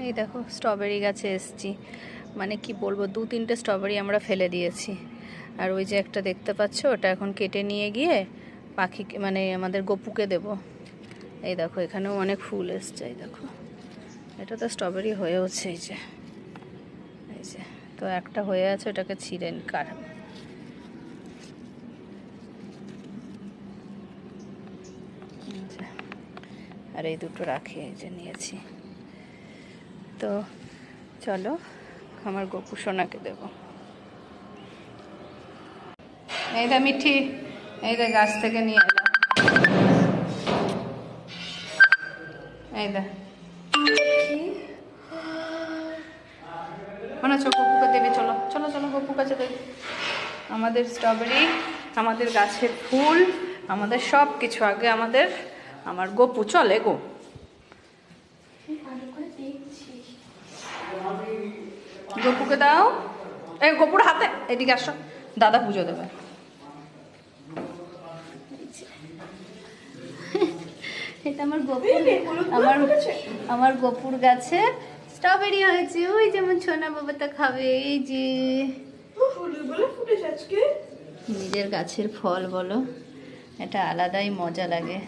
এই দেখো স্ট্রবেরি গাছে এসছি, মানে কি বলবো, 2-3টে স্ট্রবেরি আমরা ফেলে দিয়েছি। আর ওই যে একটা দেখতে পাচ্ছ, ওটা এখন কেটে নিয়ে গিয়ে পাখিকে মানে আমাদের গপুকে দেব। এই দেখো এখানেও অনেক ফুল এসছে, এই দেখো এটা তো স্ট্রবেরি হয়েওছে। এই যে তো একটা হয়ে আছে, ওটাকে ছিঁড়ে কার আর এই দুটো রাখি, এই যে নিয়েছি। তো চলো আমার গপু সোনাকে দেবো। এই দা মিঠি, এই দা গাছ থেকে নিয়ে এলাম, এই দা মনে হচ্ছে গপুকে দেবে। চলো চলো চলো গপু কাছে দেবে। আমাদের স্ট্রবেরি, আমাদের গাছের ফুল, আমাদের সব কিছু আগে আমাদের আমার গপু। চলে গো, গপুকে দাও। এই গপুর হাতে, এদিকে আসো, দাদা পুজো দেবে। এটা আমার গপুর, আমার গপুর গাছে স্ট্রবেরি হয়েছে। ওই যেমন সোনা বাবাটা খাবে। এই যে নিজের গাছের ফল বলো, এটা আলাদাই মজা লাগে।